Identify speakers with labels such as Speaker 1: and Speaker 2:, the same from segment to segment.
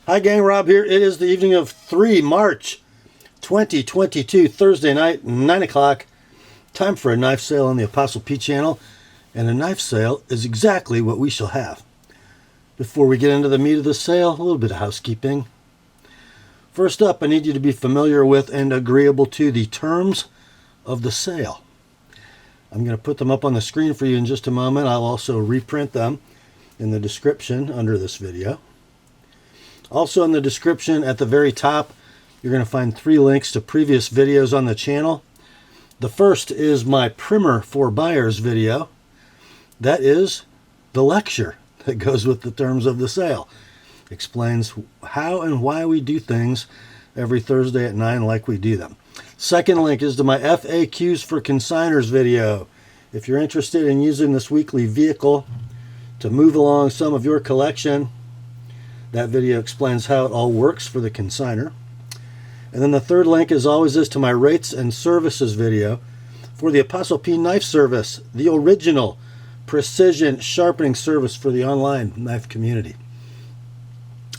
Speaker 1: Hi gang, Rob here. It is the evening of 3 March 2022, Thursday night, 9 o'clock. Time for a knife sale on the Apostle P channel. And a knife sale is exactly what we shall have. Before we get into the meat of the sale, a little bit of housekeeping. First up, I need you to be familiar with and agreeable to the terms of the sale. I'm going to put them up on the screen for you in just a moment. I'll also reprint them in the description under this video. Also in the description at the very top, you're going to find 3 links to previous videos on the channel. The first is my primer for buyers video. That is the lecture that goes with the terms of the sale. Explains how and why we do things every Thursday at 9 like we do them. Second link is to my FAQs for Consignors video. If you're interested in using this weekly vehicle to move along some of your collection, that video explains how it all works for the consignor. And then the third link, as always, is to my rates and services video for the Apostle P Knife Service, the original precision sharpening service for the online knife community.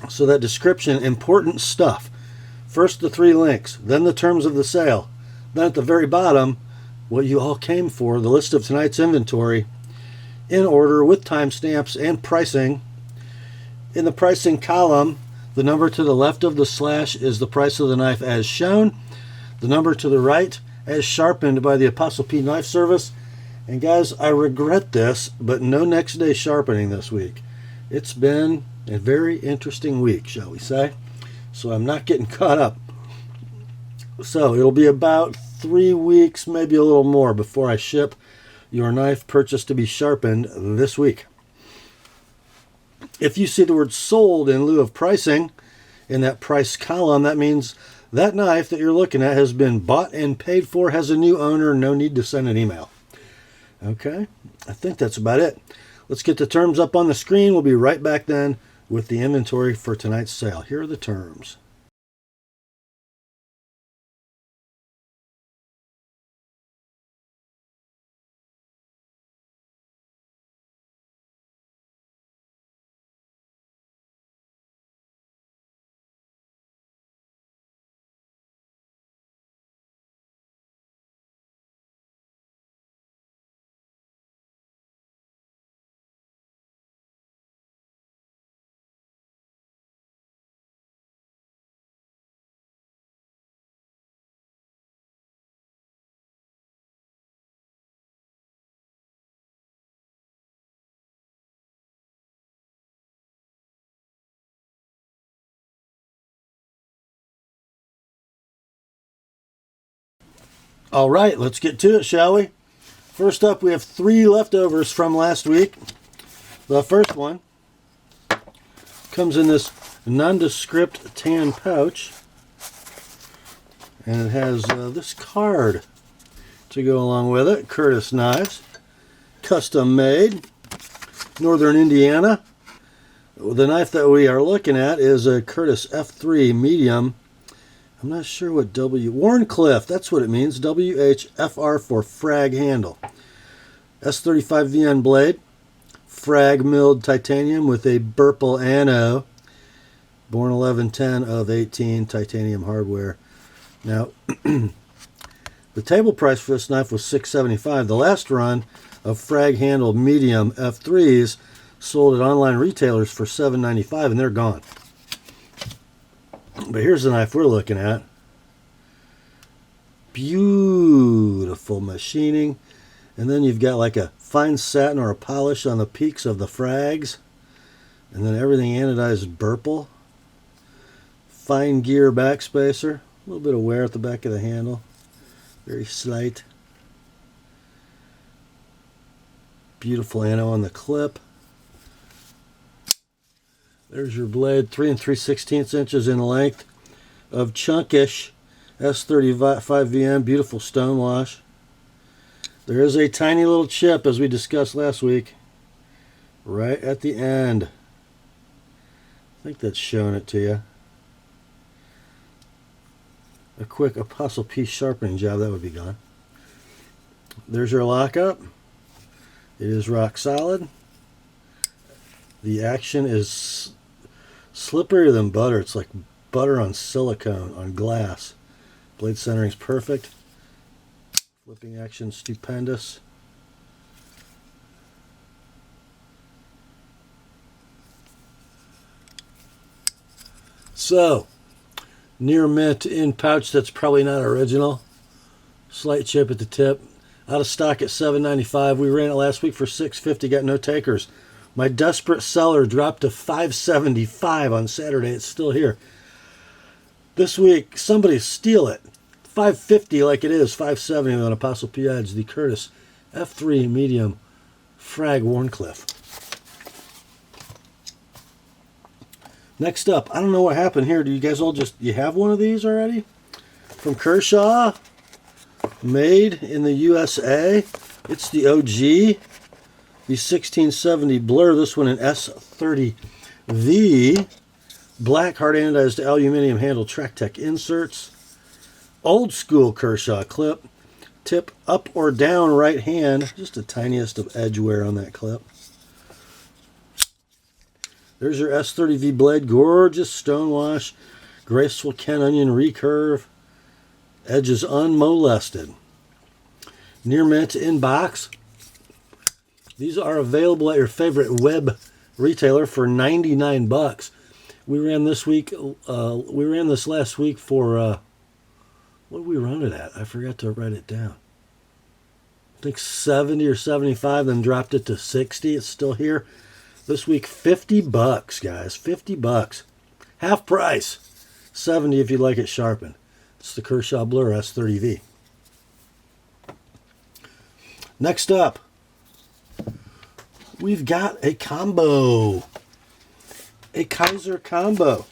Speaker 1: So that description, important stuff. First the 3 links, then the terms of the sale, then at the very bottom, what you all came for, the list of tonight's inventory, in order with timestamps and pricing. In the pricing column, the number to the left of the slash is the price of the knife as shown. The number to the right as sharpened by the Apostle P Knife Service. And guys, I regret this, but no next day sharpening this week. It's been a very interesting week, shall we say. So I'm not getting caught up. So it'll be about 3 weeks, maybe a little more, before I ship your knife purchased to be sharpened this week. If you see the word sold in lieu of pricing in that price column, that means that knife that you're looking at has been bought and paid for, has a new owner, no need to send an email. Okay, I think that's about it. Let's get the terms up on the screen. We'll be right back then with the inventory for tonight's sale. Here are the terms. All right, let's get to it, shall we? First up, we have 3 leftovers from last week. The first one comes in this nondescript tan pouch, and it has this card to go along with it. Curtis Knives, custom made, Northern Indiana. The knife that we are looking at is a Curtis F3 medium. I'm not sure what Warncliffe, that's what it means. WHFR for frag handle. S35 VN blade, frag milled titanium with a Burple anno. Born 11/10 of 18, titanium hardware. Now, the table price for this knife was $675. The last run of frag handled medium F3s sold at online retailers for $795, and they're gone. But here's the knife we're looking at. Beautiful machining. And then you've got like a fine satin or a polish on the peaks of the frags. And then everything anodized Burple. Fine gear backspacer. A little bit of wear at the back of the handle. Very slight. Beautiful anno on the clip. There's your blade, 3 3/16 inches in length of chunkish S35 VM, beautiful stonewash. There is a tiny little chip, as we discussed last week, right at the end. I think that's showing it to you. A quick Apostle P sharpening job, that would be gone. There's your lockup. It is rock solid. The action is Slipperier than butter. It's like butter on silicone, on glass. Blade centering's perfect. Flipping action stupendous. So, near mint in pouch that's probably not original. Slight chip at the tip. Out of stock at $7.95. We ran it last week for $6.50. Got no takers. My desperate seller dropped to $5.75 on Saturday. It's still here. This week, somebody steal it. $5.50 like it is. $5.70 on Apostle P. Edge. The Curtis F3 medium frag Warncliffe. Next up, I don't know what happened here. Do you guys all you have one of these already? From Kershaw. Made in the USA. It's the OG. The 1670 Blur. This one in S30V. Black hard anodized aluminum handle track tech inserts. Old school Kershaw clip. Tip up or down right hand. Just the tiniest of edge wear on that clip. There's your S30V blade. Gorgeous stonewash. Graceful Ken Onion recurve. Edges unmolested. Near mint in box. These are available at your favorite web retailer for 99 bucks. We ran this week. We ran this last week for what did we run it at? I forgot to write it down. I think 70 or 75, then dropped it to 60. It's still here. This week, 50 bucks, guys. 50 bucks. Half price. 70 if you like it sharpened. It's the Kershaw Blur S30V. Next up, we've got a combo. A Kizer combo.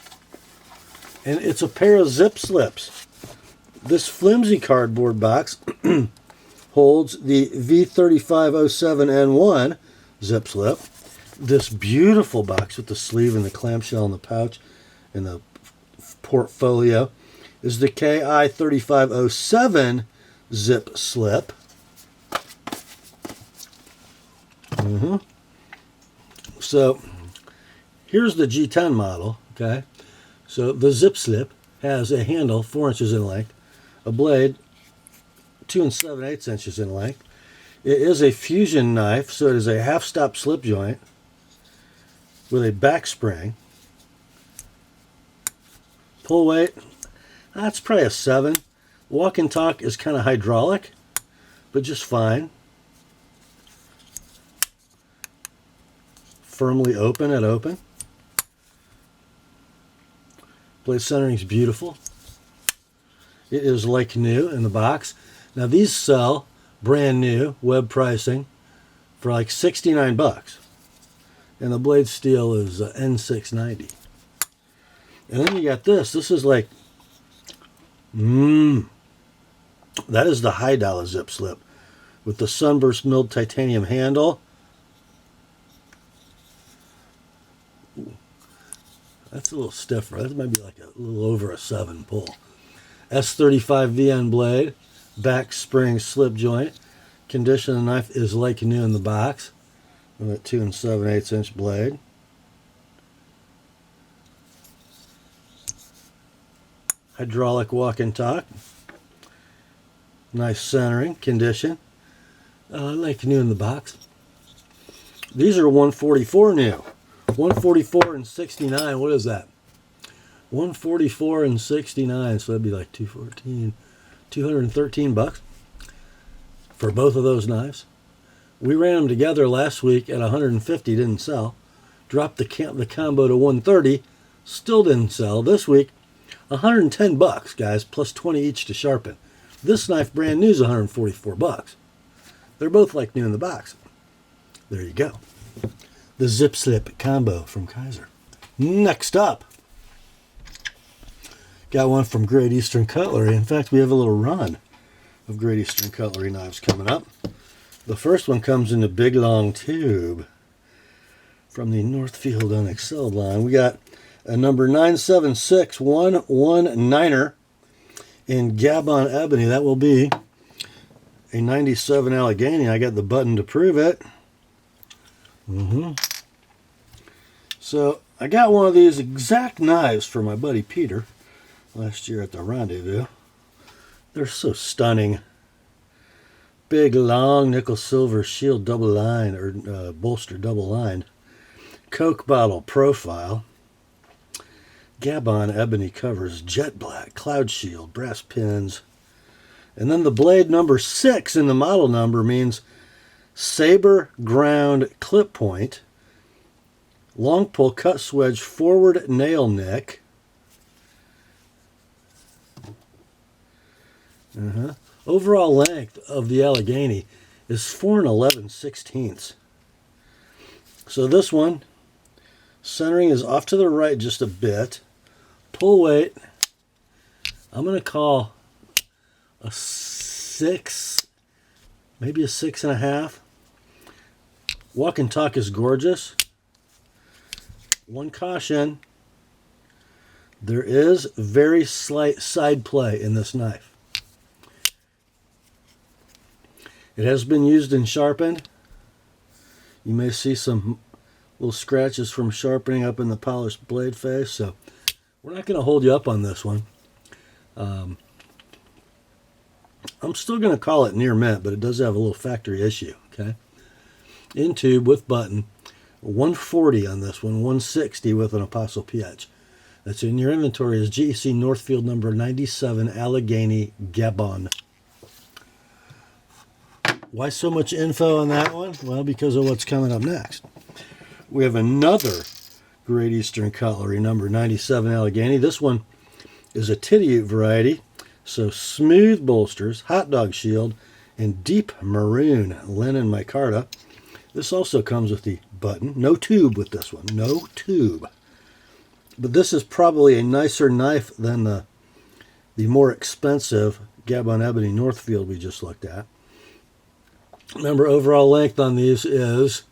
Speaker 1: And it's a pair of ZipSlips. This flimsy cardboard box holds the V3507N1 ZipSlip. This beautiful box with the sleeve and the clamshell and the pouch and the portfolio is the KI3507 ZipSlip. So here's the G10 model. Okay, so the ZipSlip has a handle 4 inches in length, a blade 2 7/8 inches in length. It is a fusion knife, so it is a half-stop slip joint with a back spring. Pull weight, that's probably a 7. Walk and talk is kind of hydraulic, but just fine. Firmly open at open. Blade centering is beautiful. It is like new in the box. Now these sell brand new, web pricing, for like 69 bucks. And the blade steel is N690. And then you got this. This is like, that is the high dollar ZipSlip with the sunburst milled titanium handle. Ooh, that's a little stiffer. That might be like a little over a 7 pull. S35 VN blade, back spring slip joint. Condition of the knife is like new in the box. With a 2 7/8 inch blade. Hydraulic walk and talk. Nice centering condition. Like new in the box. These are 144 new. 144 and 69. What is that? 144 and 69. So that'd be like 214. 213 bucks for both of those knives. We ran them together last week at 150, didn't sell. Dropped the combo to 130, still didn't sell. This week, 110 bucks, guys, plus 20 each to sharpen. This knife, brand new, is 144 bucks. They're both like new in the box. There you go. The ZipSlip combo from Kizer. Next up, got one from Great Eastern Cutlery. In fact, we have a little run of Great Eastern Cutlery knives coming up. The first one comes in a big long tube from the Northfield Unexcelled line. We got a number 976119er in Gabon ebony. That will be a 97 Allegheny. I got the button to prove it. So I got one of these exact knives for my buddy Peter last year at the rendezvous. They're so stunning. Big, long nickel silver shield double line, or bolster double lined. Coke bottle profile. Gabon ebony covers, jet black, cloud shield, brass pins. And then the blade number 6 in the model number means saber ground clip point, long pull cut swedge forward nail nick. Overall length of the Allegheny is 4 11/16. So this one, centering is off to the right just a bit. Pull weight, I'm going to call a 6, maybe a 6.5. Walk and talk is gorgeous. One caution, there is very slight side play in this knife. It has been used and sharpened. You may see some little scratches from sharpening up in the polished blade face, so we're not going to hold you up on this one. I'm still going to call it near mint, but it does have a little factory issue. Okay, in tube with button, 140 on this one, 160 with an ApostleP edge. That's in your inventory is GEC Northfield number 97, Allegheny, Gabon. Why so much info on that one? Well, because of what's coming up next. We have another Great Eastern Cutlery, number 97 Allegheny. This one is a Tidioute variety, so smooth bolsters, hot dog shield, and deep maroon linen micarta. This also comes with the button. No tube with this one, no tube. But this is probably a nicer knife than the more expensive Gabon Ebony Northfield we just looked at. Remember, overall length on these is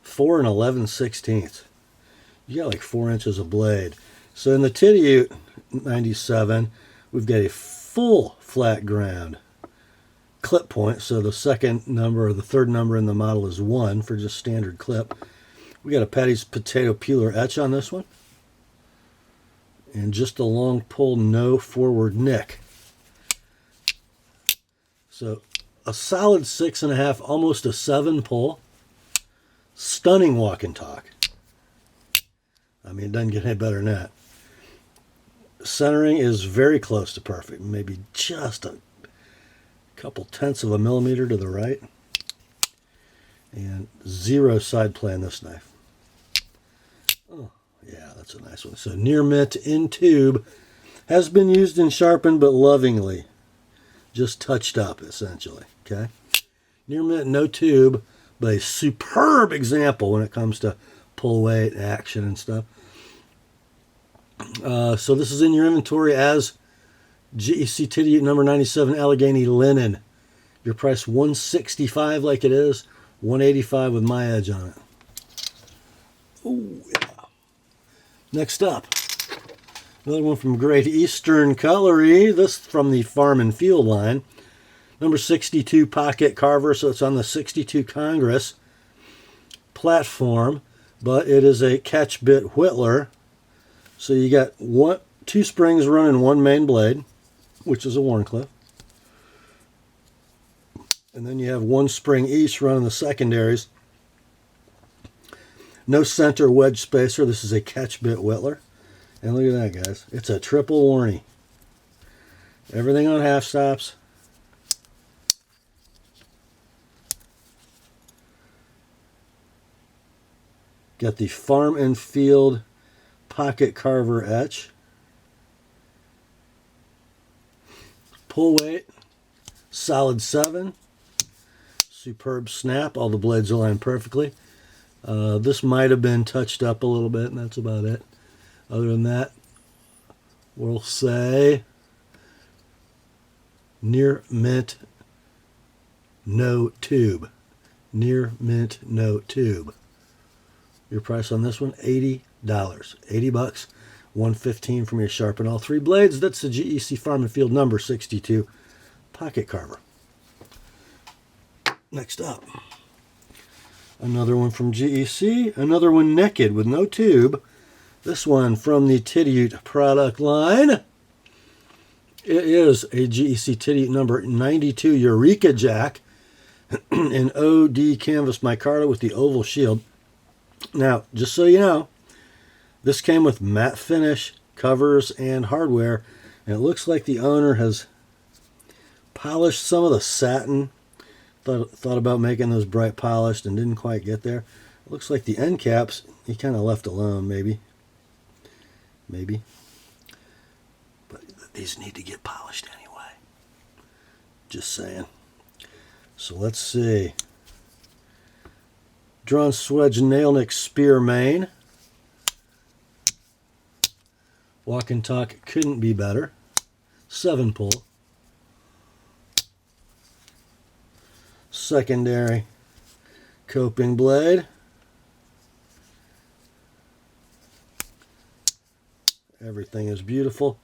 Speaker 1: 4 11/16. You got like 4 inches of blade. So in the Tidioute 97, we've got a full flat ground clip point. So the second number or the third number in the model is 1 for just standard clip. We got a Patty's potato peeler etch on this one. And just a long pull, no forward nick. So a solid 6.5, almost a 7 pull. Stunning walk and talk. I mean, it doesn't get any better than that. Centering is very close to perfect. Maybe just a couple tenths of a millimeter to the right. And 0 side play on this knife. Oh, yeah, that's a nice one. So near mint in tube. Has been used and sharpened, but lovingly. Just touched up, essentially. Okay? Near mint, no tube. But a superb example when it comes to pull weight, action, and stuff. So this is in your inventory as GEC Tidioute number 97 Allegheny linen. Your price $165 like it is, $185 with my edge on it. Oh yeah. Next up, another one from Great Eastern Cutlery. This from the Farm and Field line. Number 62 Pocket Carver, so it's on the 62 Congress platform, but it is a catch bit whittler. So you got 2 springs running 1 main blade, which is a Wharncliffe. And then you have 1 spring each running the secondaries. No center wedge spacer. This is a catch bit whittler. And look at that, guys. It's a triple warnie. Everything on half stops. Got the Farm and Field Pocket Carver etch. Pull weight, solid 7. Superb snap. All the blades align perfectly. This might have been touched up a little bit, and that's about it. Other than that, we'll say near mint, no tube. Near mint, no tube. Your price on this one, $80. $80, $115 from your sharpen all 3 blades. That's the GEC Farm and Field number 62 Pocket Carver. Next up, another one from GEC. Another one naked with no tube. This one from the Tidioute product line. It is a GEC Tidioute number 92 Eureka jack in OD canvas micarta with the oval shield. Now, just so you know, this came with matte finish, covers, and hardware. And it looks like the owner has polished some of the satin. Thought about making those bright polished and didn't quite get there. It looks like the end caps he kind of left alone, maybe. But these need to get polished anyway. Just saying. So let's see. Drawn Swedge Nail Nick Spear Main. Walk and talk couldn't be better. 7 pull. Secondary coping blade. Everything is beautiful,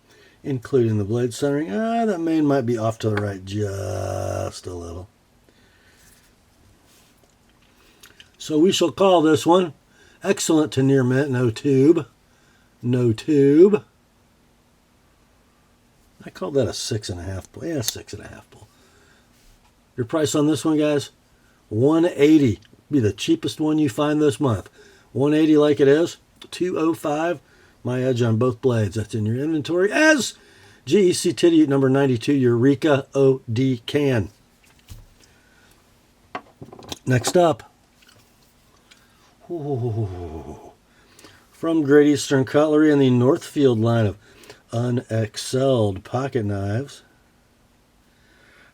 Speaker 1: including the blade centering. That main might be off to the right just a little. So we shall call this one excellent to near mint, no tube. No tube. I called that a 6.5 pull. Yeah, 6.5 pull. Your price on this one, guys, $180. Be the cheapest one you find this month. $180 like it is. $205. My edge on both blades. That's in your inventory as GEC Tidioute number 92 Eureka OD can. Next up. Ooh. From Great Eastern Cutlery and the Northfield line of unexcelled pocket knives,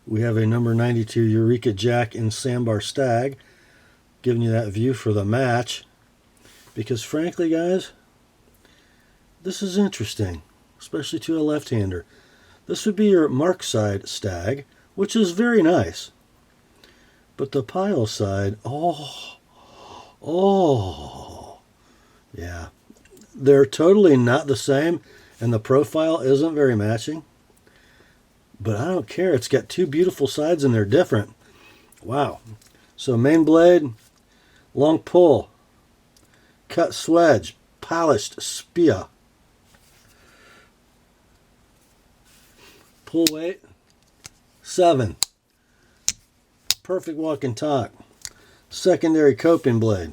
Speaker 1: we have a number 92 Eureka Jack in Sandbar Stag, giving you that view for the match. Because frankly, guys, this is interesting, especially to a left-hander. This would be your mark side Stag, which is very nice. But the pile side, yeah. They're totally not the same, and the profile isn't very matching. But I don't care. It's got two beautiful sides, and they're different. Wow. So main blade, long pull, cut swedge, polished spear. Pull weight, 7. Perfect walk and talk. Secondary coping blade.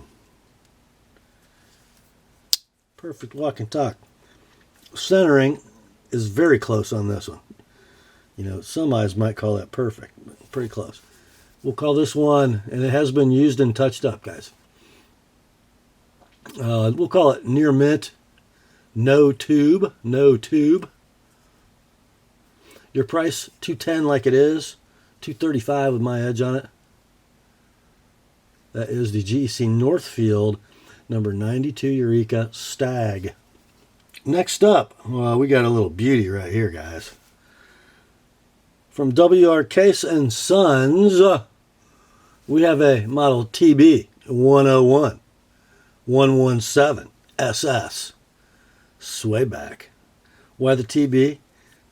Speaker 1: Perfect walk and talk. Centering is very close on this one. You know, some eyes might call that perfect, but pretty close. We'll call this one, and it has been used and touched up, guys. We'll call it near mint, no tube, no tube. Your price, $210 like it is, $235 with my edge on it. That is the GEC Northfield number 92 Eureka Stag. Next up, well, we got a little beauty right here, guys. From WR Case and Sons, we have a model TB 101 117 SS Swayback. Why the TB?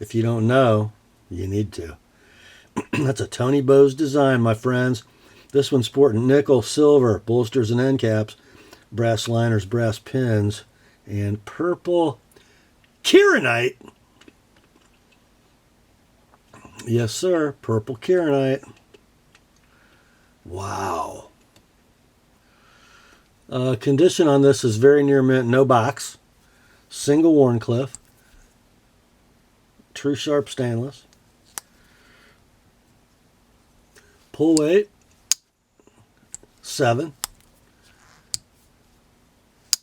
Speaker 1: If you don't know, you need to. That's a Tony Bowes design, my friends. This one's sporting nickel, silver, bolsters and end caps, brass liners, brass pins, and purple Kieranite. Yes, sir, purple Kieranite. Wow. Condition on this is very near mint, no box. Single Warncliffe. True sharp stainless. Pull weight, 7.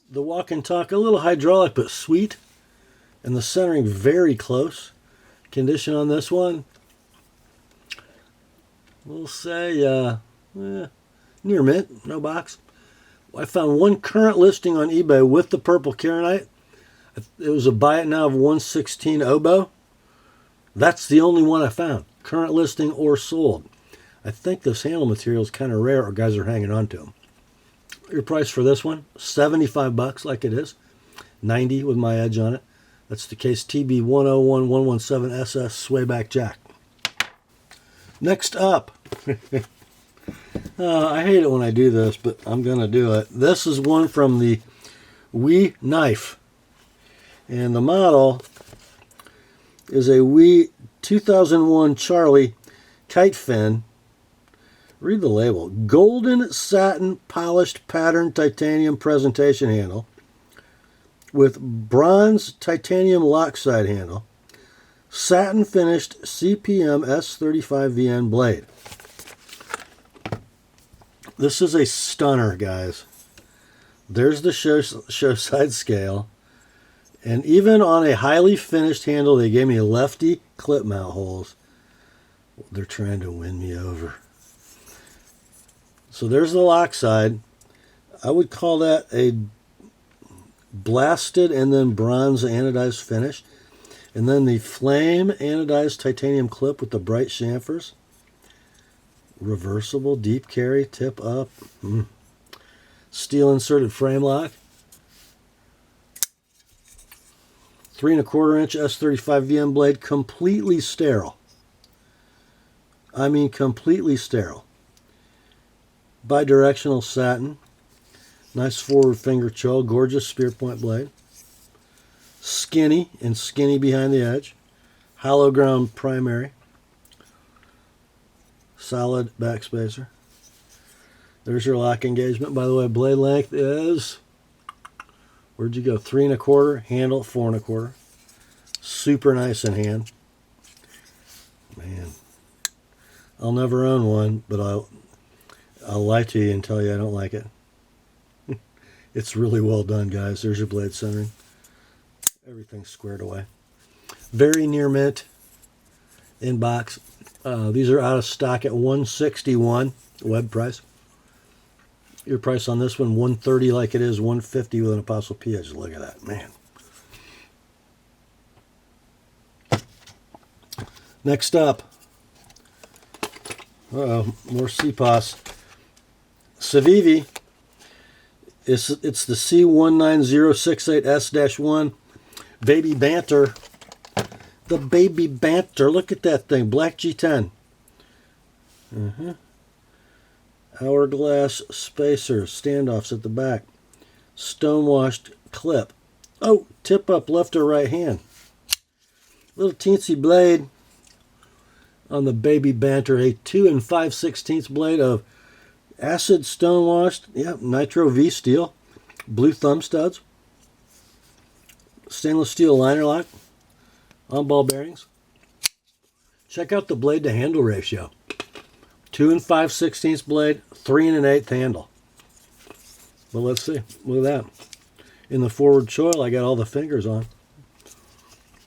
Speaker 1: The walk and talk, a little hydraulic but sweet. And the centering very close. Condition on this one, we'll say near mint, no box. I found one current listing on eBay with the purple Kieranite. It was a buy it now of 116 oboe. That's the only one I found. Current listing or sold. I think this handle material is kind of rare, or guys are hanging on to them. Your price for this one, $75 like it is. 90 with my edge on it. That's the Case TB 101 117 SS Swayback Jack. Next up. I hate it when I do this, but I'm going to do it. This is one from the Wee Knife And the model is a wee 2001 Charlie Kitefin. Read the label. Golden satin polished pattern titanium presentation handle with bronze titanium lockside handle. Satin finished CPM S35VN blade. This is a stunner, guys. There's the show side scale. And even on a highly finished handle, they gave me lefty clip mount holes. They're trying to win me over. So there's the lock side. I would call that a blasted and then bronze anodized finish. And then the flame anodized titanium clip with the bright chamfers. Reversible, deep carry, tip up. Steel inserted frame lock. 3 1/4 inch S35VN blade, completely sterile. I mean completely sterile. Bidirectional satin. Nice forward finger choil, gorgeous spear point blade. Skinny and skinny behind the edge. Hollow ground primary. Solid backspacer. There's your lock engagement. By the way, blade length is, where'd you go? 3 1/4, handle 4 1/4. Super nice in hand. Man, I'll never own one, but I'll lie to you and tell you I don't like it. It's really well done, guys. There's your blade centering. Everything's squared away. Very near mint in box. These are out of stock at $161 web price. Your price on this one, $130 like it is, $150 with an Apostle P edge. Look at that, man. Next up, more CPOS. Civivi. It's the C19068S-1 Baby Banter. The Baby Banter. Look at that thing. Black G10. Hourglass spacer. Standoffs at the back. Stonewashed clip. Oh, tip up left or right hand. Little teensy blade on the Baby Banter. A 2 5/16 blade of acid stonewashed. Yep, Nitro V steel. Blue thumb studs. Stainless steel liner lock. On ball bearings. Check out the blade to handle ratio. 2 5/16 blade, 3 1/8 handle. But let's see. Look at that. In the forward choil, I got all the fingers on.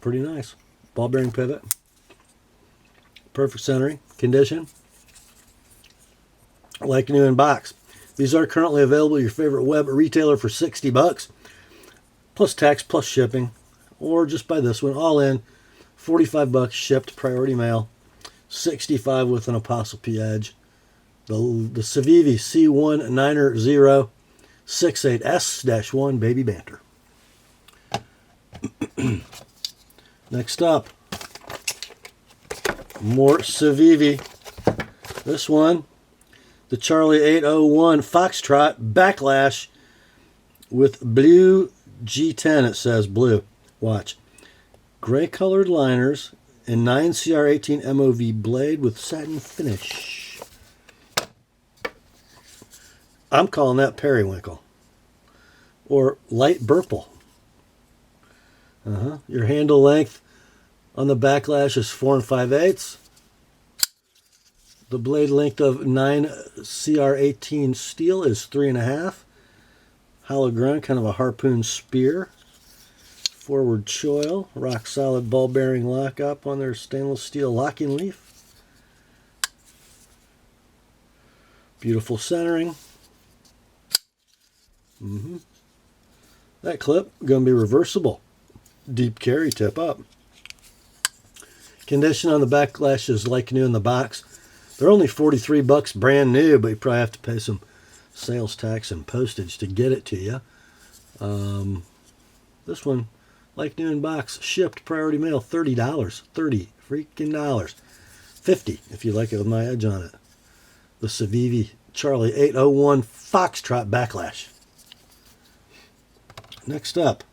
Speaker 1: Pretty nice. Ball bearing pivot. Perfect centering. Condition. Like new in box. These are currently available at your favorite web retailer for $60. Plus tax, plus shipping. Or just buy this one. All in. $45 shipped. Priority mail. $65 with an Apostle P edge. The Civivi C19068S-1 Baby Banter. Next up, more Civivi. This one, the Charlie 801 Foxtrot Baklash with blue G10. It says blue. Watch. Gray colored liners and 9CR18 MOV blade with satin finish. I'm calling that periwinkle or light purple. Your handle length on the Baklash is 4 5/8. The blade length of 9CR18 steel is 3 1/2. Hollow ground, kind of a harpoon spear. Forward choil, rock solid ball bearing lock up on their stainless steel locking leaf. Beautiful centering. That clip going to be reversible. Deep carry, tip up. Condition on the Baklash is like new in the box. They're only $43 brand new, but you probably have to pay some sales tax and postage to get it to you. This one, like new in box, shipped priority mail, $30. $30 freaking dollars. $50 if you like it with my edge on it. The Civivi Charlie 801 Foxtrot Baklash. Next up,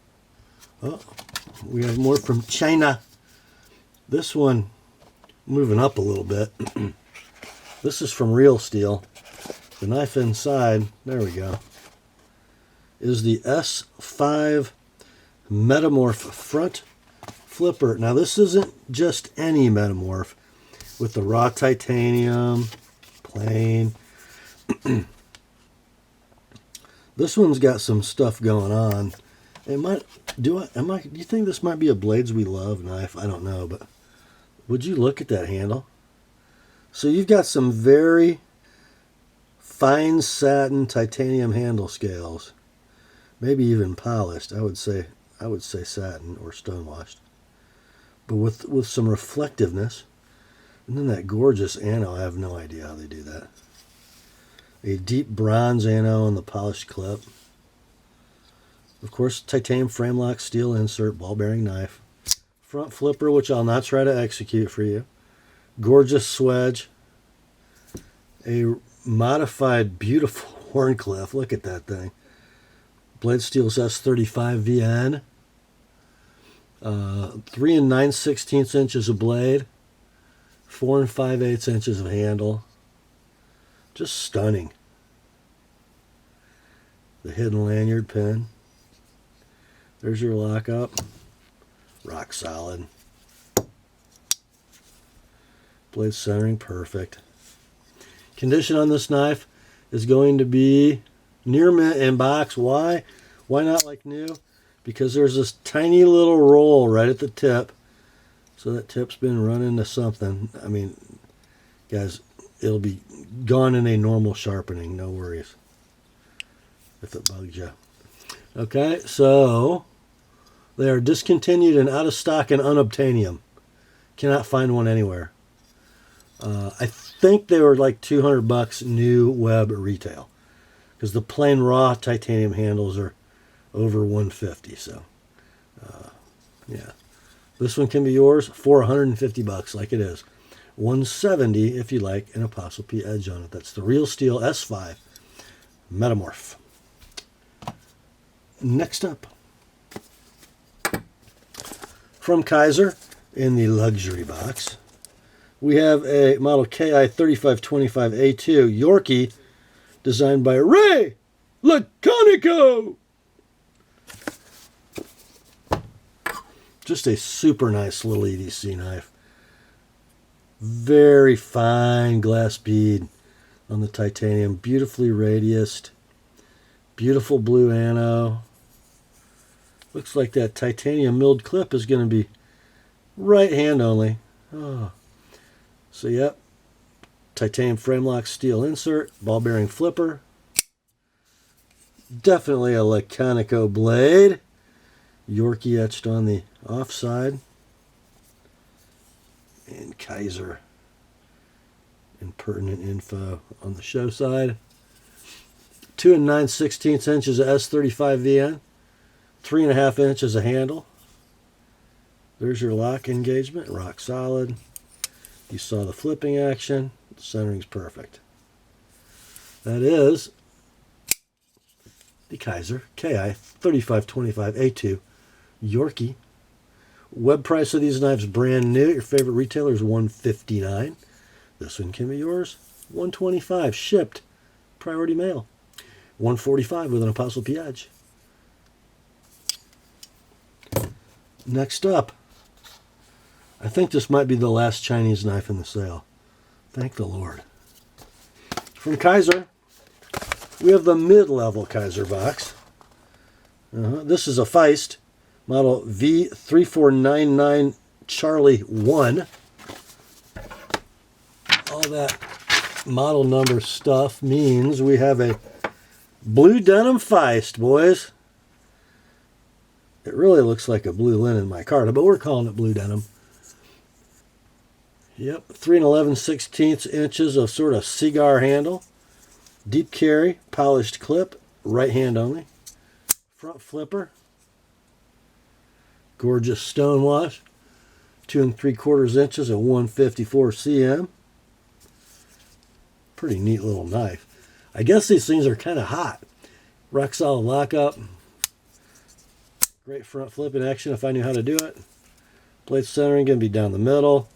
Speaker 1: We have more from China. This one, moving up a little bit. This is from Real Steel. The knife inside, there we go, is the S5 Metamorph front flipper. Now this isn't just any Metamorph with the raw titanium, plain. This one's got some stuff going on. Do you think this might be a Blades We Love knife? I don't know, but would you look at that handle? So you've got some very fine satin titanium handle scales, maybe even polished. I would say satin or stonewashed, but with some reflectiveness. And then that gorgeous ano. I have no idea how they do that. A deep bronze ano on the polished clip. Of course, titanium frame lock, steel insert, ball bearing knife. Front flipper, which I'll not try to execute for you. Gorgeous swedge. A modified, beautiful horn cliff. Look at that thing. Blade Steel's S35 VN. 3 9/16 inches of blade. 4 5/8 inches of handle. Just stunning. The hidden lanyard pin. There's your lockup. Rock solid. Blade centering perfect. Condition on this knife is going to be near mint in box. Why? Why not like new? Because there's this tiny little roll right at the tip. So that tip's been run into something. I mean, guys, it'll be gone in a normal sharpening. No worries. If it bugs you. Okay, so they are discontinued and out of stock in unobtainium. Cannot find one anywhere. I think they were like $200 new web retail, because the plain raw titanium handles are over $150. So, yeah, this one can be yours for $150, like it is. $170 if you like an Apostle P edge on it. That's the Real Steel S5 Metamorph. Next up, from Kizer in the luxury box, we have a model KI3525A2 Yorkie, designed by Ray Laconico. Just a super nice little EDC knife. Very fine glass bead on the titanium, beautifully radiused, beautiful blue ano. Looks like that titanium milled clip is going to be right hand only. Oh. So yep, titanium frame lock, steel insert, ball bearing flipper. Definitely a Laconico blade. Yorkie etched on the offside. And Kizer and pertinent info on the show side. 2 9/16 inches of S35 VN. 3.5 inches of handle. There's your lock engagement, rock solid. You saw the flipping action. The centering's perfect. That is the Kizer KI3525A2 Yorkie. Web price of these knives brand new. Your favorite retailer is $159. This one can be yours. $125 shipped. Priority mail. $145 with an Apostle P edge. Next up, I think this might be the last Chinese knife in the sale. Thank the Lord. From Kizer, we have the mid-level Kizer box. This is a Feist, model V3499 Charlie 1. All that model number stuff means we have a blue denim Feist, boys. It really looks like a blue linen micarta, but we're calling it blue denim. Yep, 3 11/16 inches of sort of cigar handle. Deep carry, polished clip, right hand only. Front flipper. Gorgeous stonewash. 2 3/4 inches of 154 cm. Pretty neat little knife. I guess these things are kind of hot. Rock solid lockup. Great front flipping action if I knew how to do it. Blade centering going to be down the middle.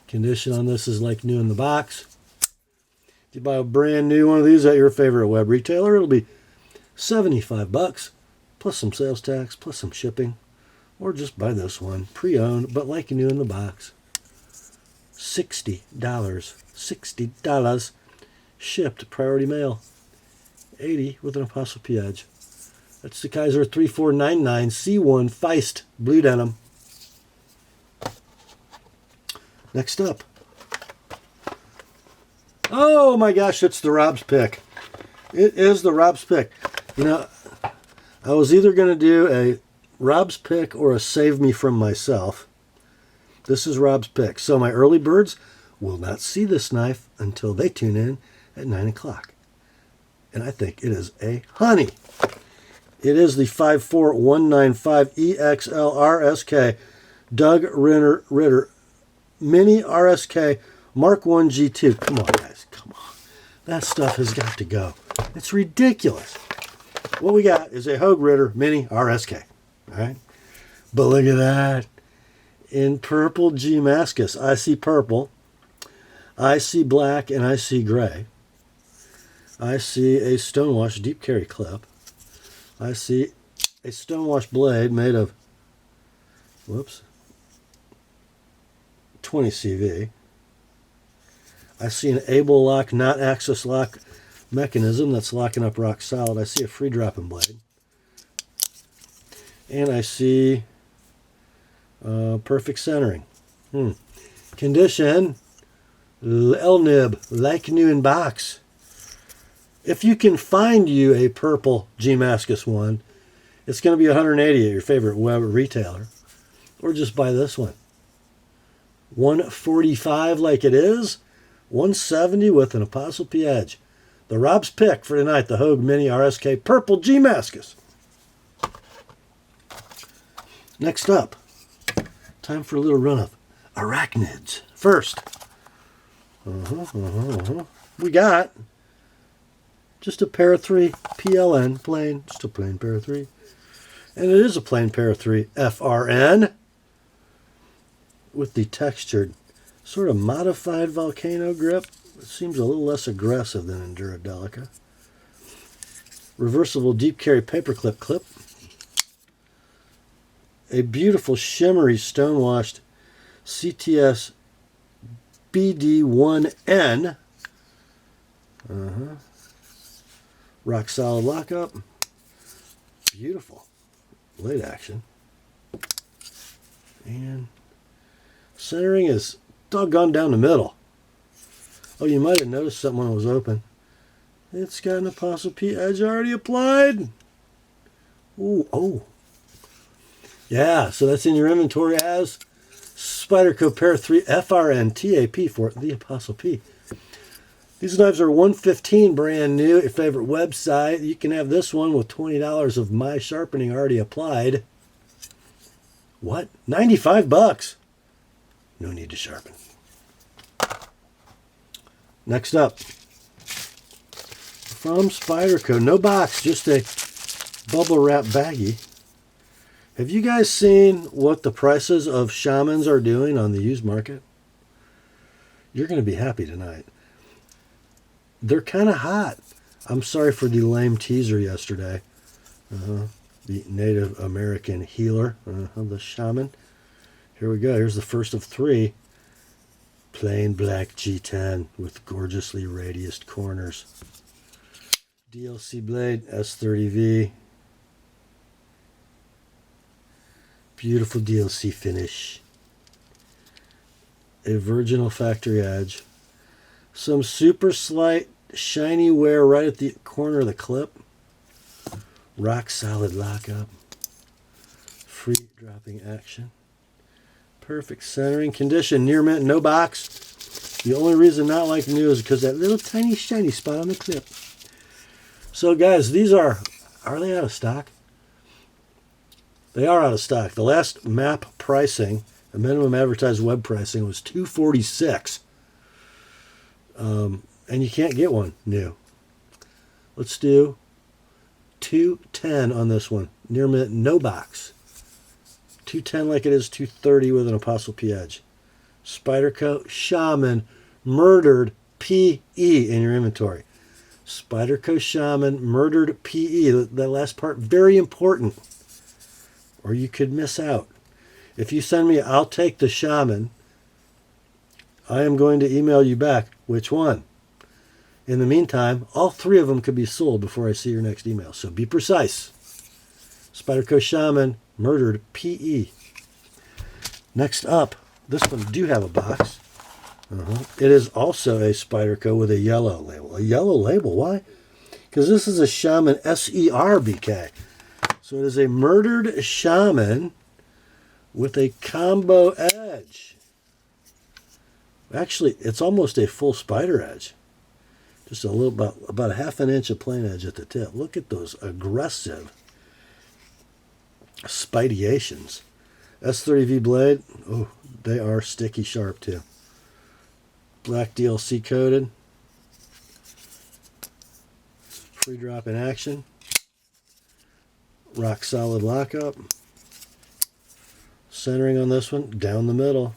Speaker 1: Condition on this is like new in the box. If you buy a brand new one of these at your favorite web retailer, it'll be $75 plus some sales tax plus some shipping. Or just buy this one, pre-owned, but like new in the box. $60. $60 shipped priority mail. $80 with an TheApostleP edge. That's the Kizer 3499 C1 Feist blue denim. Next up. Oh my gosh, it's the Rob's pick. It is the Rob's pick. You know, I was either going to do a Rob's pick or a save me from myself. This is Rob's pick. So my early birds will not see this knife until they tune in at 9 o'clock. And I think it is a honey. It is the 54195 EXL RSK Doug Ritter Mini RSK Mark 1 G2. Come on, guys. Come on. That stuff has got to go. It's ridiculous. What we got is a Hogue Ritter Mini RSK. All right? But look at that. In purple G-Mascus. I see purple. I see black and I see gray. I see a stonewash deep carry clip. I see a stonewash blade made of, 20 CV. I see an able lock, not axis lock mechanism that's locking up rock solid. I see a free dropping blade. And I see perfect centering. Condition, L-nib, like new in box. If you can find you a purple G-Mascus one, it's going to be $180 at your favorite web retailer. Or just buy this one. $145 like it is. $170 with an TheApostleP edge. The Rob's pick for tonight, the Hogue Mini RSK Purple G-Mascus. Next up, time for a little run of arachnids. First, we got just a pair of 3 PLN, plain, just a plain pair of 3. And it is a plain pair of 3 FRN with the textured, sort of modified volcano grip. It seems a little less aggressive than in Duradelica. Reversible deep carry paperclip clip. A beautiful shimmery stonewashed CTS BD1N. Rock solid lockup. Beautiful blade action. And centering is doggone down the middle. Oh, you might have noticed something when it was open. It's got an TheApostleP edge already applied. Ooh, oh. Yeah, so that's in your inventory as Spyderco Pair 3 FRN TAP for TheApostleP. These knives are $115 brand new at your favorite website. You can have this one with $20 of my sharpening already applied. What? $95? No need to sharpen. Next up, from Spyderco, no box, just a bubble wrap baggie. Have you guys seen what the prices of shamans are doing on the used market? You're going to be happy tonight. They're kind of hot. I'm sorry for the lame teaser yesterday. The Native American healer, the shaman. Here we go. Here's the first of 3. Plain black G10 with gorgeously radiused corners. DLC blade, S30V. Beautiful DLC finish. A virginal factory edge. Some super slight shiny wear right at the corner of the clip. Rock solid lockup. Free dropping action. Perfect centering condition. Near mint, no box. The only reason not like new is because that little tiny shiny spot on the clip. So guys, these are they out of stock? They are out of stock. The last map pricing, the minimum advertised web pricing, was $246. And you can't get one new. Let's do $210 on this one. Near mint, no box. 210 like it is 230 with an Apostle-P edge. Spyderco Shaman Murdered PE in your inventory. Spyderco Shaman Murdered PE. That last part, very important, or you could miss out. If you send me, I'll take the Shaman, I am going to email you back which one. In the meantime, all three of them could be sold before I see your next email. So be precise. Spyderco Shaman Murdered PE. Next up, this one do have a box. It is also a Spyderco with a yellow label. A yellow label, why? Because this is a Shaman SER BK. So it is a Murdered Shaman with a combo edge. Actually, it's almost a full spider edge. Just a little, about a half an inch of plain edge at the tip. Look at those aggressive spideations. S30V blade, oh, they are sticky sharp too. Black DLC coated. Free drop in action. Rock solid lockup. Centering on this one, down the middle.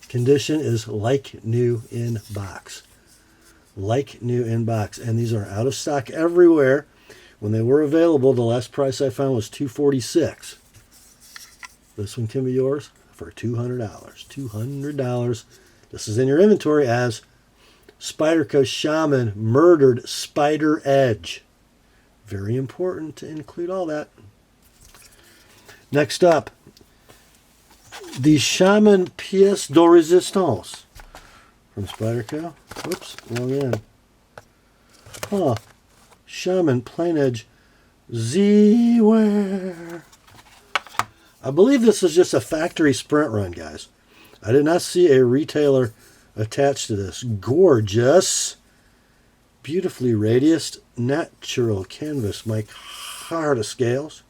Speaker 1: Condition is like new in box. Like new in box. And these are out of stock everywhere. When they were available, the last price I found was $246. This one can be yours for $200. $200. This is in your inventory as Spyderco Shaman Murdered Spider Edge. Very important to include all that. Next up, the Shaman Pièce de Résistance from Spyderco. Whoops, wrong end. Huh. Shaman Plain Edge Z-Wear. I believe this is just a factory sprint run, guys. I did not see a retailer attached to this. Gorgeous, beautifully radiused, natural canvas micarta scales.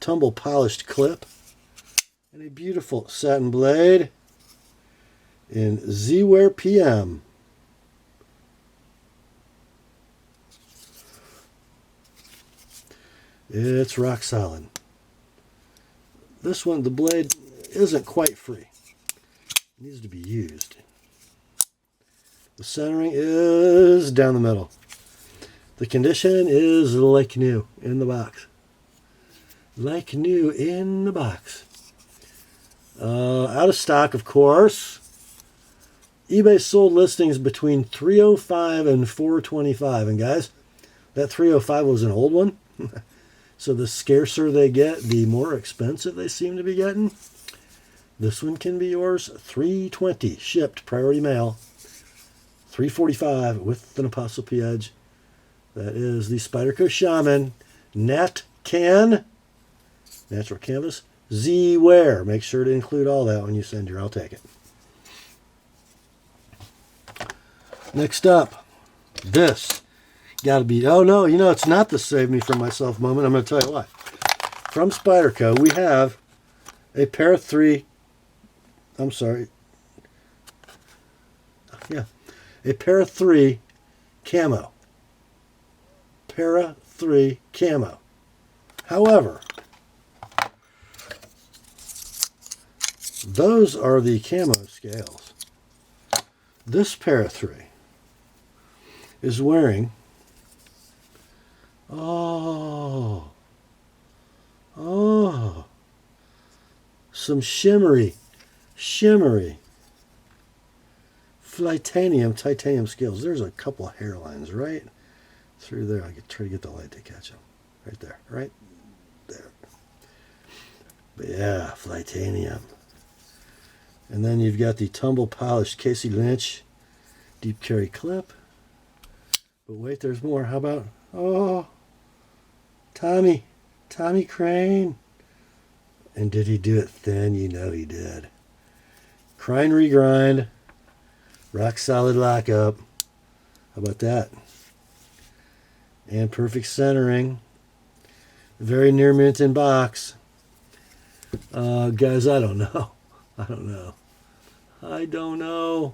Speaker 1: Tumble polished clip. And a beautiful satin blade in Z-Wear PM. It's rock solid. This one, the blade isn't quite free. It needs to be used. The centering is down the middle. The condition is like new in the box. Like new in the box. Out of stock, of course. eBay sold listings between $305 and $425. And guys, that $305 was an old one. So the scarcer they get, the more expensive they seem to be getting. This one can be yours. $320 shipped, priority mail. $345 with an Apostle-P edge. That is the Spyderco Shaman Nat Can Natural Canvas Z-Wear. Make sure to include all that when you send your, I'll take it. Next up, this. Got to be, oh no, you know, it's not the save me from myself moment. I'm going to tell you why. From Spyderco, we have a pair of three, a pair of three camo. Para 3 camo. However, those are the camo scales. This pair of three is wearing some shimmery titanium scales. There's a couple of hairlines right through there. I could try to get the light to catch them. Right there, right there. But yeah, titanium. And then you've got the tumble polished Casey Lynch deep carry clip. But wait, there's more. How about, Tommy Crane. And did he do it thin? You know he did. Crane regrind. Rock solid lockup. How about that? And perfect centering. Very near mint in box. Guys, I don't know. I don't know.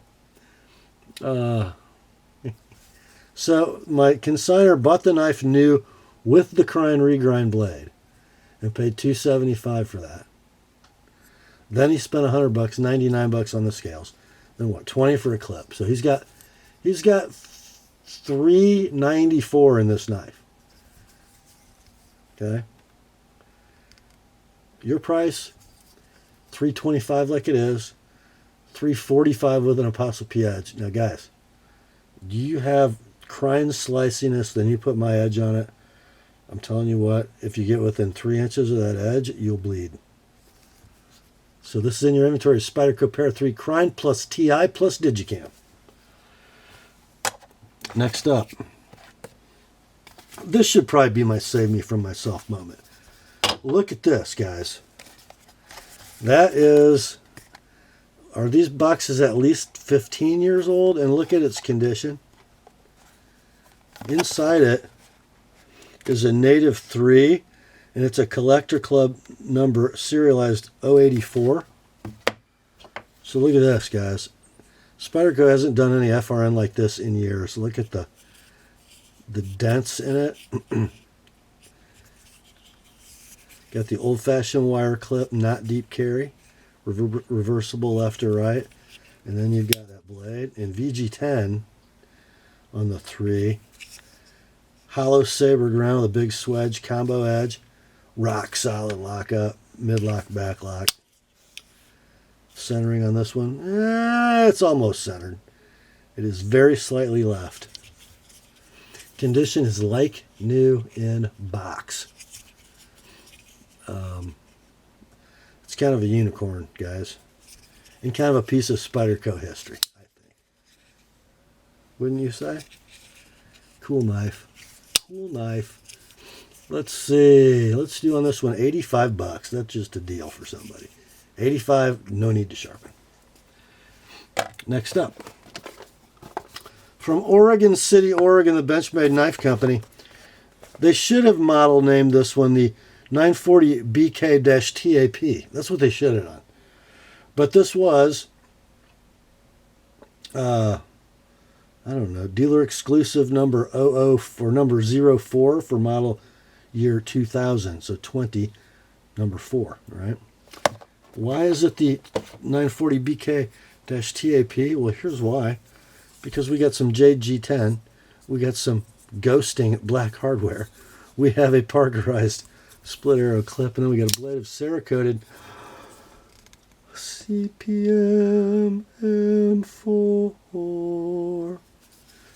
Speaker 1: So my consignor bought the knife new with the Crane regrind blade. and paid $275 for that. Then he spent $100, $99 on the scales. Then what? $20 for a clip. So he's got $394 in this knife. Okay. Your price, $325 like it is, $345 with an ApostleP edge. Now, guys, do you have crine sliciness? Then you put my edge on it. I'm telling you what, if you get within 3 inches of that edge, you'll bleed. So this is in your inventory, Spyderco Para 3 Crine plus TI plus Digicam. Next up, this should probably be my save me from myself moment. Look at this, guys. That is, are these boxes at least 15 years old? And look at its condition. Inside it is a native 3, and it's a Collector Club number serialized 084. So look at this, guys. Spyderco hasn't done any FRN like this in years. Look at the dents in it. Got the old-fashioned wire clip, not deep carry, reversible left or right, and then you've got that blade in VG10 on the 3. Hollow saber ground with a big swedge, combo edge, rock solid lockup, mid-lock, back lock. Centering on this one, it's almost centered. It is very slightly left. Condition is like new in box. It's kind of a unicorn, guys, and kind of a piece of Spyderco history, I think. Wouldn't you say? Cool knife. Cool knife. Let's see. Let's do on this one $85. That's just a deal for somebody. 85, no need to sharpen. Next up, from Oregon City, Oregon, the Benchmade Knife Company. They should have model named this one the 940 BK-TAP. That's what they should have done. But this was, I don't know, dealer exclusive number 00 for number 04 for model year 2000. So 20, number 4, right? Why is it the 940 BK-TAP? Well, here's why. Because we got some JG10. We got some ghosting black hardware. We have a parkerized split arrow clip, and then we got a blade of Cerakoted CPM M4.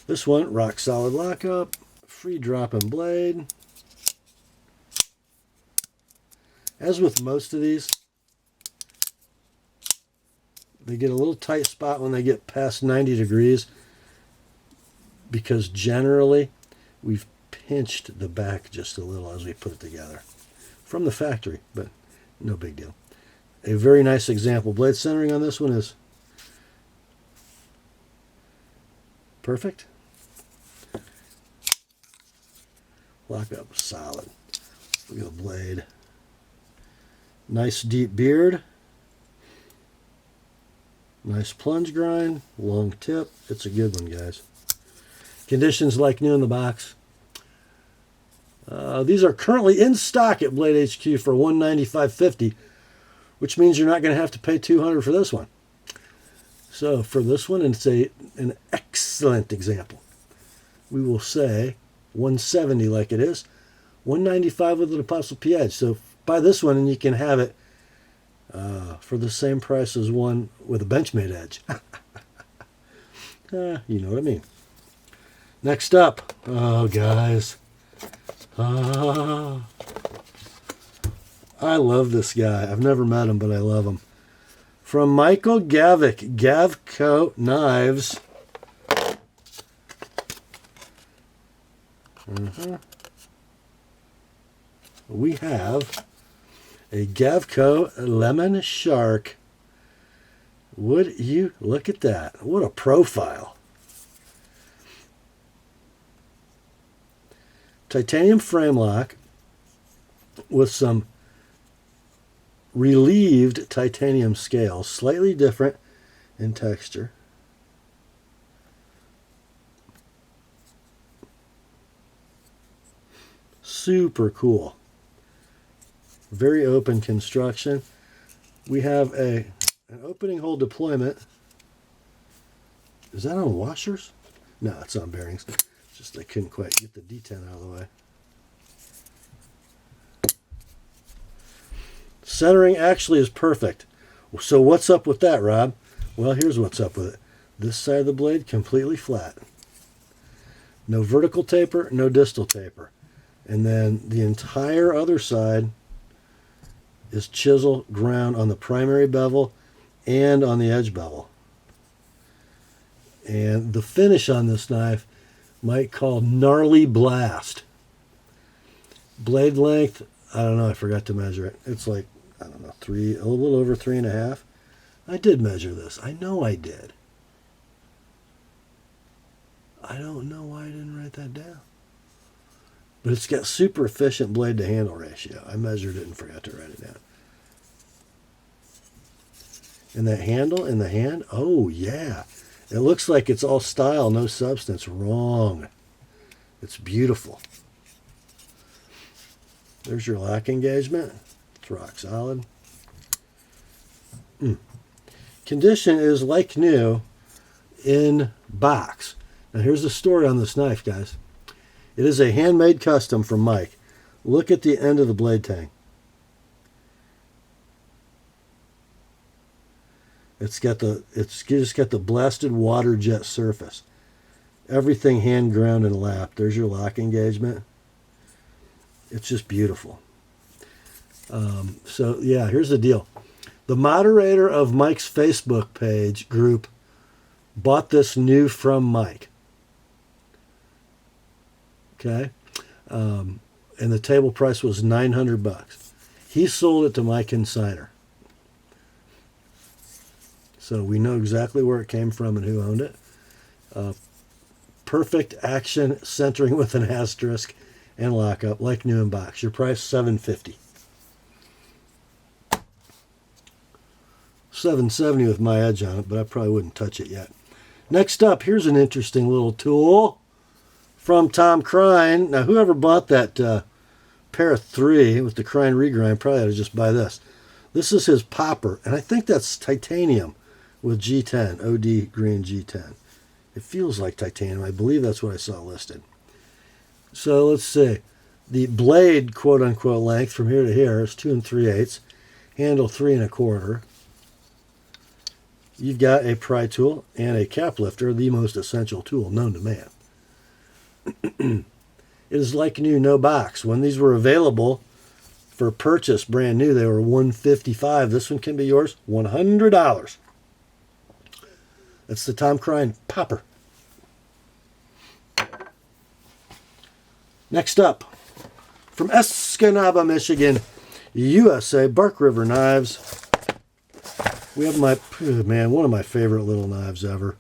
Speaker 1: This one, rock solid lockup, free dropping blade. As with most of these, they get a little tight spot when they get past 90 degrees because generally we've pinched the back just a little as we put it together from the factory, but no big deal. A very nice example. Blade centering on this one is perfect. Lock up solid. Look at the blade. Nice deep beard. Nice plunge grind. Long tip. It's a good one, guys. Conditions like new in the box. These are currently in stock at Blade HQ for $195.50, which means you're not going to have to pay $200 for this one. So for this one, and it's an excellent example, we will say $170 like it is, $195 with an ApostleP edge. So buy this one and you can have it for the same price as one with a Benchmade edge. You know what I mean. Next up, oh guys, I love this guy. I've never met him, but I love him. From Michael Gavick, Gavco Knives. We have a Gavco Lemon Shark. Would you look at that? What a profile. Titanium frame lock with some relieved titanium scales, slightly different in texture. Super cool. Very open construction. We have an opening hole deployment. Is that on washers? No, it's on bearings. Just I couldn't quite get the detent out of the way. Centering actually is perfect. So what's up with that, Rob? Well, here's what's up with it. This side of the blade completely flat. No vertical taper, no distal taper. And then the entire other side is chisel ground on the primary bevel and on the edge bevel. And the finish on this knife might call gnarly blast. Blade length, I don't know, I forgot to measure it. It's like, I don't know, a little over 3.5. I did measure this. I know I did. I don't know why I didn't write that down. But it's got super efficient blade to handle ratio. I measured it and forgot to write it down. And that handle in the hand, oh yeah. It looks like it's all style, no substance. Wrong. It's beautiful. There's your lock engagement. It's rock solid. Condition is like new in box. Now here's the story on this knife, guys. It is a handmade custom from Mike. Look at the end of the blade tang. It's just got the blasted water jet surface. Everything hand ground and lapped. There's your lock engagement. It's just beautiful. So yeah, here's the deal. The moderator of Mike's Facebook page group bought this new from Mike. Okay. And the table price was $900. He sold it to my consignor. So we know exactly where it came from and who owned it. Perfect action centering with an asterisk and lockup like new in box. Your price $750. $770 with my edge on it, but I probably wouldn't touch it yet. Next up, here's an interesting little tool from Tom Crine. Now, whoever bought that pair of 3 with the Crine regrind probably ought to just buy this. This is his popper, and I think that's titanium with G10, OD green G10. It feels like titanium. I believe that's what I saw listed. So let's see. The blade, quote-unquote, length from here to here is 2 3/8. Handle 3 1/4. You've got a pry tool and a cap lifter, the most essential tool known to man. It is like new, no box. When these were available for purchase, brand new, they were $155. This one can be yours, $100. That's the Tom Crine popper. Next up, from Escanaba, Michigan, USA, Bark River Knives. We have one of my favorite little knives ever.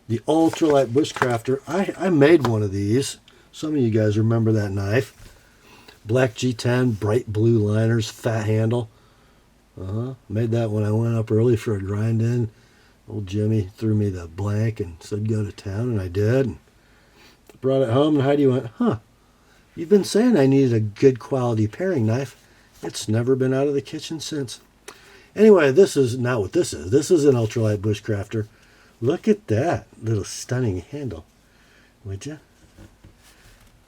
Speaker 1: The ultralight bushcrafter. I made one of these. Some of you guys remember that knife. Black G10, bright blue liners, fat handle. Made that when I went up early for a grind in. Old Jimmy threw me the blank and said go to town, and I did. And brought it home, and Heidi went, you've been saying I needed a good quality paring knife. It's never been out of the kitchen since. Anyway, this is not what this is. This is an ultralight bushcrafter. Look at that little stunning handle, would you?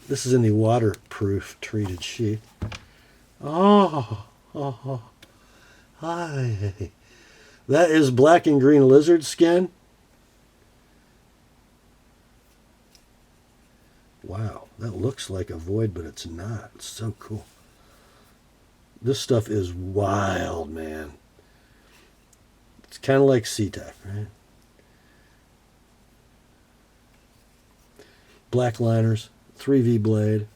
Speaker 1: This is in the waterproof treated sheath. Hi. That is black and green lizard skin. Wow, that looks like a void, but it's not. It's so cool. This stuff is wild, man. It's kind of like SeaTac, right? Black liners, 3V blade,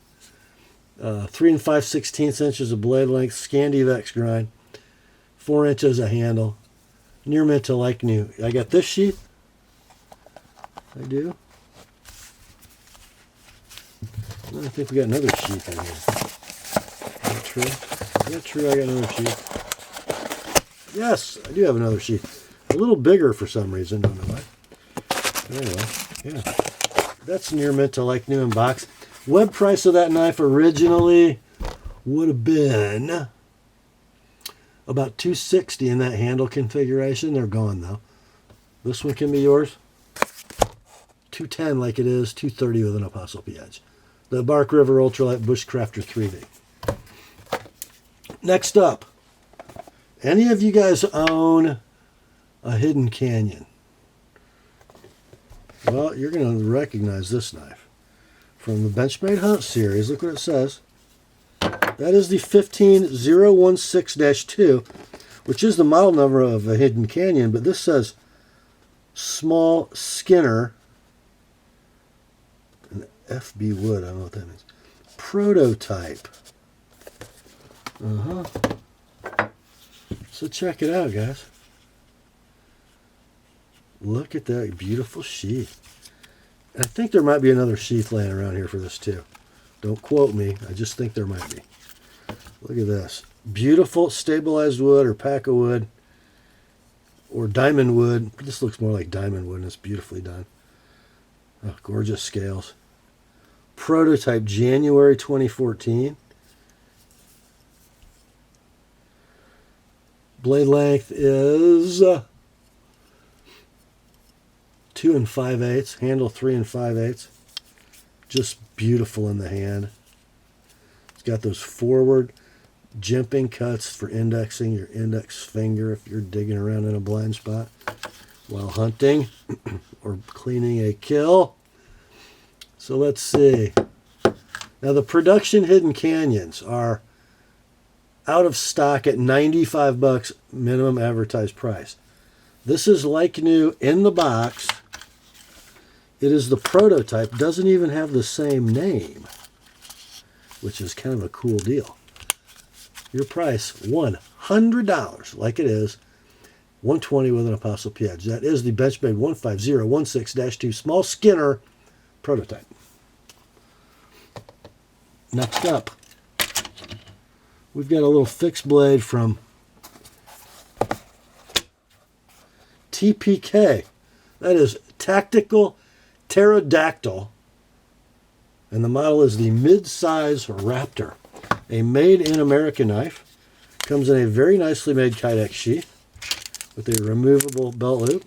Speaker 1: 3 5/16 inches of blade length, Scandivex grind, 4 inches of handle, near mint to like new. I got this sheath. I do. I think we got another sheath in here. Is that true? Is that true? I got another sheath. Yes, I do have another sheath. A little bigger for some reason. Don't know why. Anyway, yeah. That's near mint to like new in box. Web price of that knife originally would have been about 260 in that handle configuration. They're gone though. This one can be yours. 210 like it is, 230 with an ApostleP edge. The Bark River Ultralight Bushcrafter 3D. Next up, any of you guys own a Hidden Canyon? Well, you're going to recognize this knife. From the Benchmade Hunt series, look what it says. That is the 15016-2, which is the model number of a Hidden Canyon, but this says Small Skinner, an FB Wood, I don't know what that means. Prototype. So check it out, guys. Look at that beautiful sheath. I think there might be another sheath laying around here for this too. Don't quote me. I just think there might be. Look at this. Beautiful stabilized wood or pack of wood or diamond wood. This looks more like diamond wood and it's beautifully done. Oh, gorgeous scales. Prototype January 2014. Blade length is 2 5/8. Handle 3 5/8. Just beautiful in the hand. It's got those forward jimping cuts for indexing your index finger if you're digging around in a blind spot while hunting or cleaning a kill. So let's see. Now the production Hidden Canyons are out of stock at $95 minimum advertised price. This is like new in the box. It is the prototype. Doesn't even have the same name, which is kind of a cool deal. Your price, $100, like it is, $120 with an ApostleP edge. That is the Benchmade 15016-2 Small Skinner prototype. Next up, we've got a little fixed blade from TPK. That is Tactical Pterodactyl. And the model is the mid-size Raptor. A made-in-America knife. Comes in a very nicely made Kydex sheath with a removable belt loop.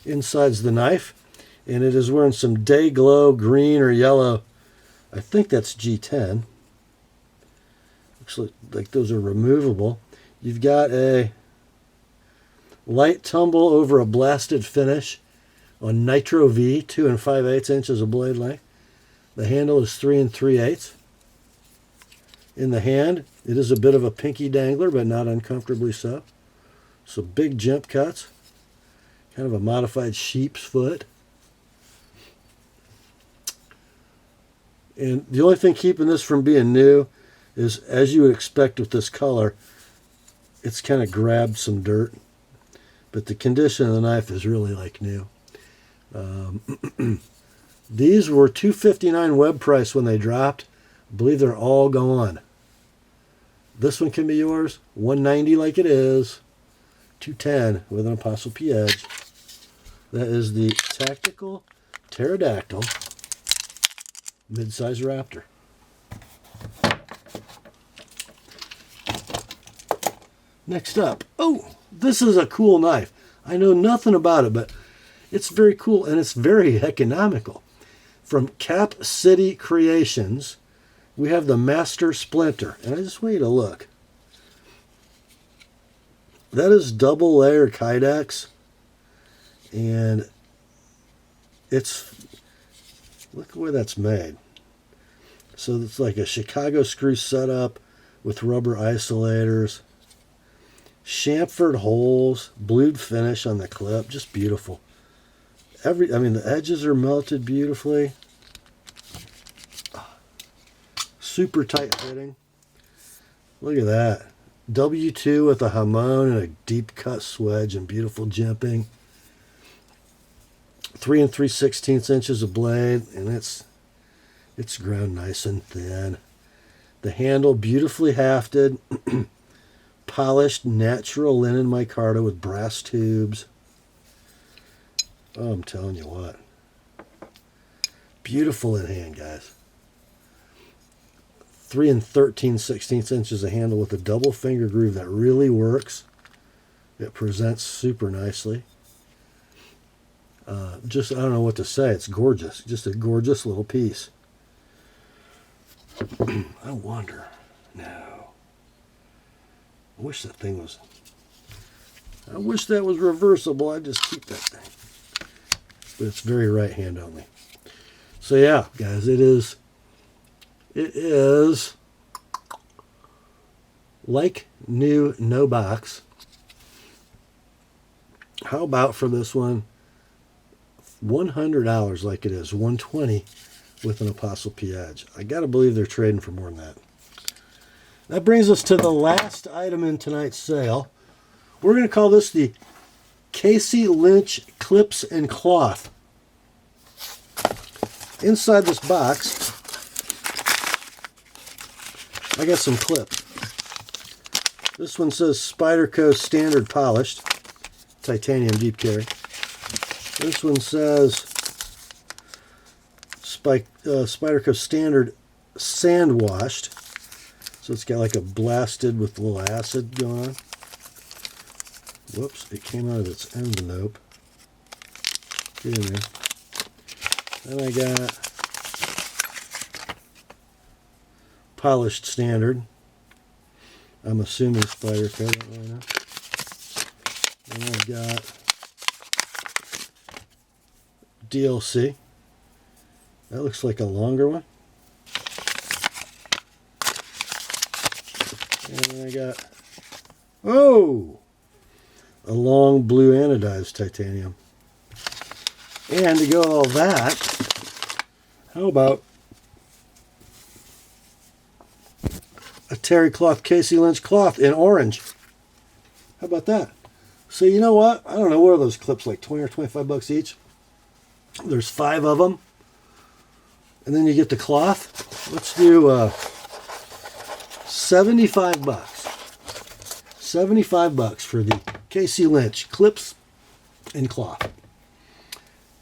Speaker 1: Inside's the knife. And it is wearing some Day Glow green or yellow. I think that's G10. Looks like those are removable. You've got a light tumble over a blasted finish on Nitro V, 2 5/8 inches of blade length. The handle is 3 3/8. In the hand, it is a bit of a pinky dangler, but not uncomfortably so. So big jump cuts. Kind of a modified sheep's foot. And the only thing keeping this from being new is, as you would expect with this color, it's kind of grabbed some dirt. But the condition of the knife is really like new. These were $259 web price when they dropped. I believe they're all gone. This one can be yours. $190 like it is. $210 with an ApostleP edge. That is the Tactical Pterodactyl mid-size Raptor. Next up, oh, this is a cool knife. I know nothing about it, but it's very cool and it's very economical. From Cap City Creations, we have the Master Splinter, and I just want you to look. That is double layer Kydex, and it's, look at where that's made. So it's like a Chicago screw setup with rubber isolators, chamfered holes, blued finish on the clip, just beautiful. I mean, the edges are melted beautifully. Super tight fitting. Look at that. W2 with a hamon and a deep cut swedge and beautiful jimping. 3 3/16 inches of blade, and it's ground nice and thin. The handle beautifully hafted, polished natural linen micarta with brass tubes. Oh, I'm telling you what. Beautiful in hand, guys. 3 13/16 inches of handle with a double finger groove that really works. It presents super nicely. I don't know what to say. It's gorgeous. Just a gorgeous little piece. I wonder. No. I wish that thing was... I wish that was reversible. I'd just keep that thing. But it's very right hand only. So yeah, guys, it is like new, no box. How about for this one, $100 like it is, $120 with an Apostle P edge. I got to believe they're trading for more than that. That brings us to the last item in tonight's sale. We're going to call this the Casey Lynch Clips and Cloth. Inside this box, I got some clips. This one says Spyderco Standard Polished, titanium deep carry. This one says Spyderco Standard Sand Washed. So it's got like a blasted with a little acid going on. Whoops, it came out of its envelope. Get in there. Then I got Polished Standard. I'm assuming Spyderco, I don't really know. Then I've got DLC. That looks like a longer one. And then I got, oh, a long blue anodized titanium. And to go with all that, how about a terry cloth Casey Lynch cloth in orange? How about that? So you know what? I don't know, what are those clips, like 20 or 25 bucks each? There's 5 of them. And then you get the cloth. Let's do 75 bucks. 75 bucks for the Casey Lynch clips and cloth.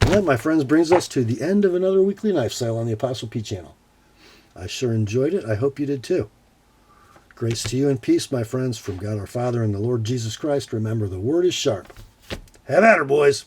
Speaker 1: And that, my friends, brings us to the end of another weekly knife sale on the Apostle P channel. I sure enjoyed it. I hope you did too. Grace to you and peace, my friends, from God our Father and the Lord Jesus Christ. Remember, the word is sharp. Have at her, boys.